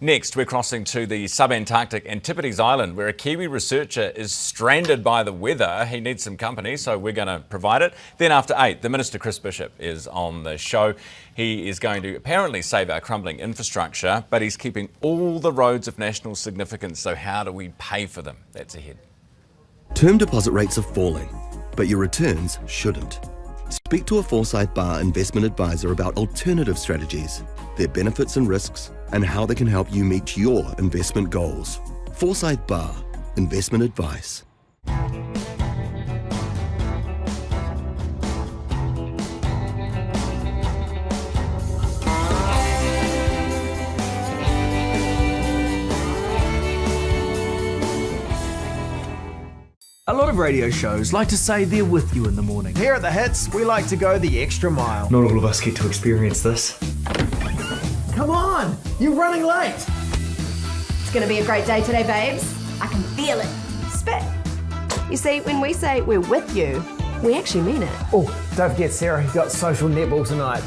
Next, we're crossing to the subantarctic Antipodes island, where a Kiwi researcher is stranded by the weather. He needs some company, so we're going to provide it. Then after 8, the Minister Chris Bishop is on the show. He is going to apparently save our crumbling infrastructure, but he's keeping all the roads of national significance, so how do we pay for them? That's ahead. Term deposit rates are falling, but your returns shouldn't. Speak to a Foresight Bar investment advisor about alternative strategies, their benefits and risks, and how they can help you meet your investment goals. Foresight Bar, investment advice. A lot of radio shows like to say they're with you in the morning. Here at The Hits, we like to go the extra mile. Not all of us get to experience this. Come on, you're running late. It's going to be a great day today, babes. I can feel it. Spit. You see, when we say we're with you, we actually mean it. Oh, don't forget Sarah, he's got social netball tonight.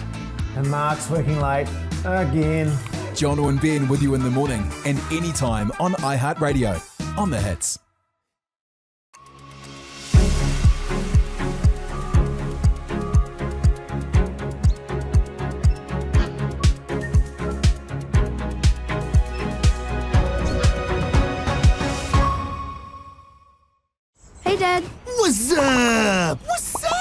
And Mark's working late again. Jono and Ben with you in the morning and anytime on iHeartRadio. On The Hits. Hey, Dad. What's up? What's up?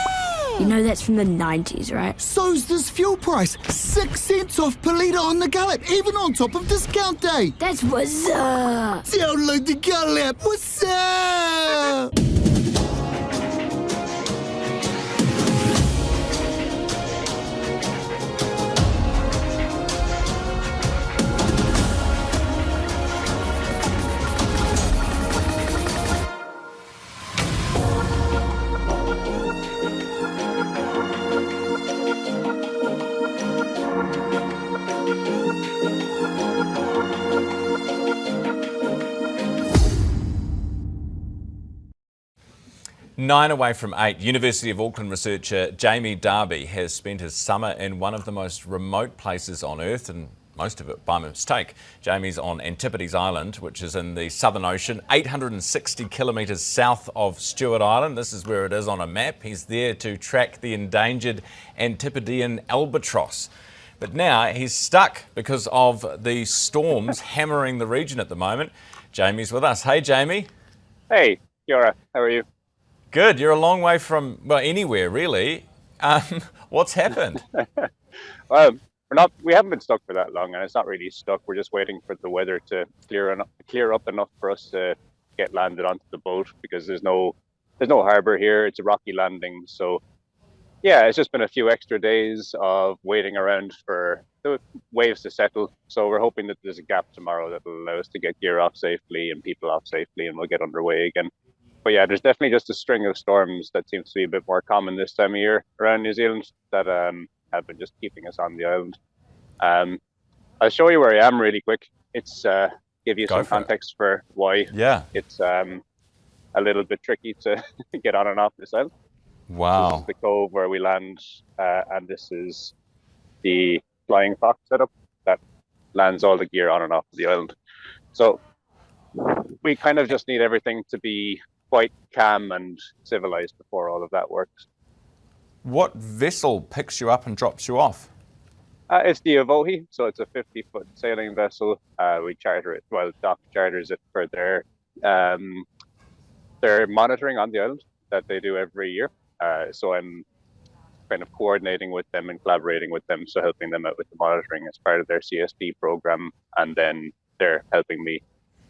You know that's from the 90s, right? So's this fuel price. 6 cents off per litre on the Gallop, even on top of discount day. That's what's up. Download the Gallop. What's up? Nine away from 8, University of Auckland researcher Jamie Darby has spent his summer in one of the most remote places on Earth, and most of it by mistake. Jamie's on Antipodes Island, which is in the Southern Ocean, 860 kilometres south of Stewart Island. This is where it is on a map. He's there to track the endangered Antipodean albatross. But now he's stuck because of the storms hammering the region at the moment. Jamie's with us. Hey, Jamie. Hey, Kiora. How are you? Good. You're a long way from, well, anywhere, really. What's happened? Well, we haven't been stuck for that long, and it's not really stuck. We're just waiting for the weather to clear up enough for us to get landed onto the boat, because there's no harbour here. It's a rocky landing. So, yeah, it's just been a few extra days of waiting around for the waves to settle. So we're hoping that there's a gap tomorrow that will allow us to get gear off safely and people off safely, and we'll get underway again. But yeah, there's definitely just a string of storms that seems to be a bit more common this time of year around New Zealand that have been just keeping us on the island. I'll show you where I am really quick. It's give you some context for why it's a little bit tricky to get on and off this island. Wow. This is the cove where we land, and this is the flying fox setup that lands all the gear on and off the island. So we kind of just need everything to be quite calm and civilized before all of that works. What vessel picks you up and drops you off? It's the Avohi, so it's a 50-foot sailing vessel. We charter it, well, DOC charters it for their monitoring on the island that they do every year. So I'm kind of coordinating with them and collaborating with them, so helping them out with the monitoring as part of their CSP program, and then they're helping me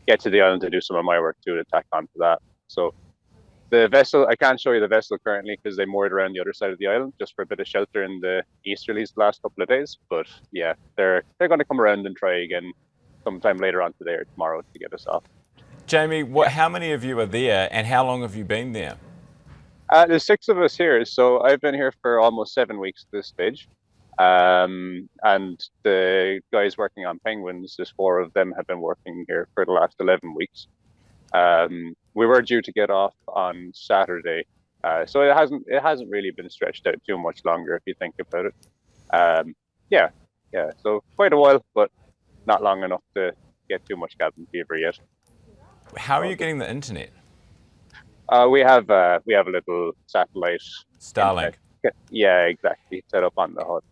get to the island to do some of my work too, to tack onto that. So the vessel, I can't show you the vessel currently because they moored around the other side of the island just for a bit of shelter in the easterlies the last couple of days. But yeah, they're going to come around and try again sometime later on today or tomorrow to get us off. Jamie, how many of you are there, and how long have you been there? There's 6 of us here, so I've been here for almost 7 weeks at this stage. And the guys working on penguins, there's 4 of them have been working here for the last 11 weeks. We were due to get off on Saturday, so it hasn't really been stretched out too much longer if you think about it. Yeah, so quite a while, but not long enough to get too much cabin fever yet. How are you getting the internet? We have a little satellite Starlink. internet. Yeah, exactly. Set up on the hut,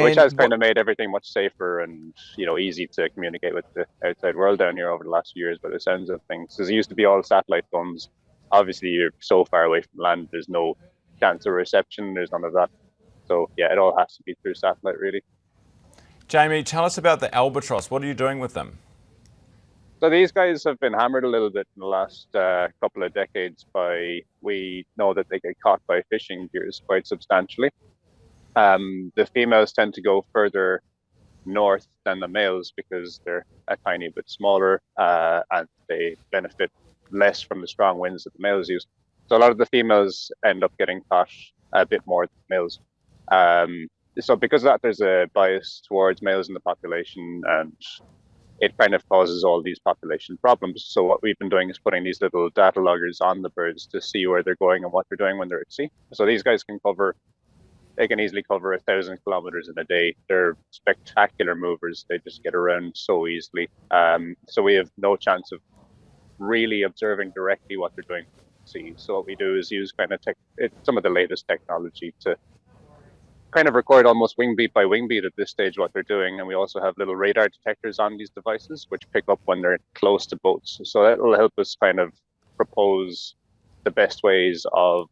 which And has kind of made everything much safer and easy to communicate with the outside world down here over the last few years. By the sounds of things, because it used to be all satellite phones. Obviously, you're so far away from land. There's no chance of reception. There's none of that. So yeah, it all has to be through satellite, really. Jamie, tell us about the albatross. What are you doing with them? So these guys have been hammered a little bit in the last couple of decades we know that they get caught by fishing gears quite substantially. The females tend to go further north than the males because they're a tiny bit smaller and they benefit less from the strong winds that the males use. So a lot of the females end up getting caught a bit more than males. So because of that, there's a bias towards males in the population, and it kind of causes all these population problems. So what we've been doing is putting these little data loggers on the birds to see where they're going and what they're doing when they're at sea. So these guys can easily cover 1,000 kilometers in a day. They're spectacular movers. They just get around so easily. So we have no chance of really observing directly what they're doing at sea. So what we do is use kind of some of the latest technology to kind of record almost wing beat by wing beat at this stage what they're doing. And we also have little radar detectors on these devices which pick up when they're close to boats. So that will help us kind of propose the best ways of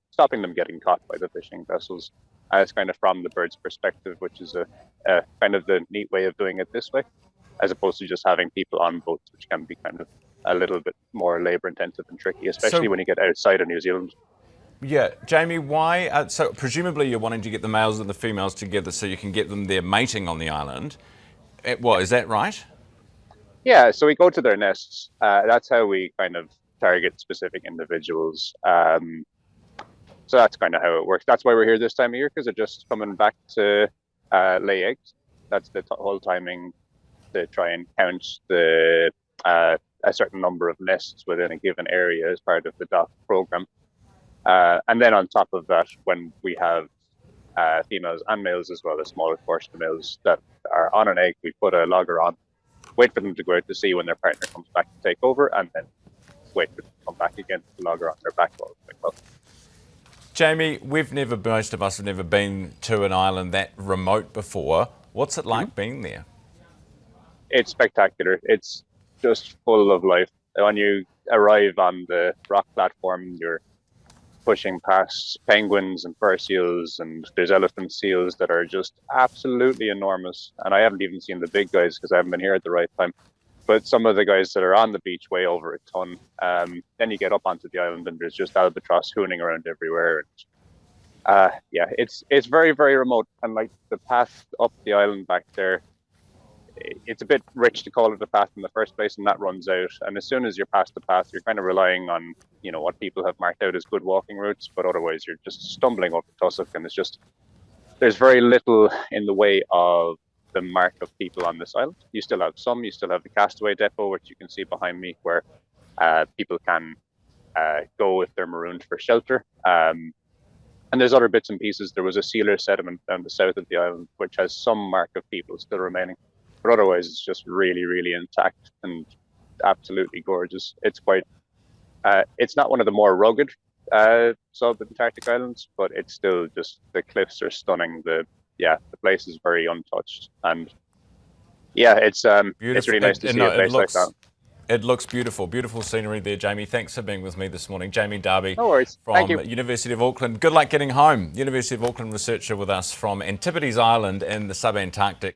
stopping them getting caught by the fishing vessels. It's kind of from the bird's perspective, which is a kind of the neat way of doing it this way, as opposed to just having people on boats, which can be kind of a little bit more labor intensive and tricky, especially when you get outside of New Zealand. Yeah, Jamie, why? So presumably you're wanting to get the males and the females together so you can get them there mating on the island. Is that right? Yeah, so we go to their nests. That's how we kind of target specific individuals. So that's kind of how it works. That's why we're here this time of year, because they're just coming back to lay eggs. That's the whole timing to try and count a certain number of nests within a given area as part of the DOC program. And then on top of that, when we have females and males as well, a smaller portion of males that are on an egg, we put a logger on, wait for them to go out to sea when their partner comes back to take over, and then wait for them to come back again to logger on their back wall. Jamie, most of us have never been to an island that remote before. What's it like being there? It's spectacular. It's just full of life. When you arrive on the rock platform, you're pushing past penguins and fur seals, and there's elephant seals that are just absolutely enormous. And I haven't even seen the big guys because I haven't been here at the right time. But some of the guys that are on the beach weigh over a ton. Then you get up onto the island and there's just albatross hooning around everywhere. And, it's very, very remote. And like the path up the island back there, it's a bit rich to call it a path in the first place, and that runs out. And as soon as you're past the path, you're kind of relying on, what people have marked out as good walking routes. But otherwise, you're just stumbling over tussock, and there's very little in the way of the mark of people on this island. You still have the castaway depot, which you can see behind me, where people can go if they're marooned for shelter. And there's other bits and pieces. There was a sealer settlement down the south of the island, which has some mark of people still remaining. But otherwise, it's just really, really intact and absolutely gorgeous. It's it's not one of the more rugged subantarctic islands, but it's still just, the cliffs are stunning. The place is very untouched, and it's really nice to see a place like that. It looks beautiful, beautiful scenery there, Jamie. Thanks for being with me this morning. Jamie Darby no worries. From University of Auckland. Good luck getting home. University of Auckland researcher with us from Antipodes Island in the subantarctic.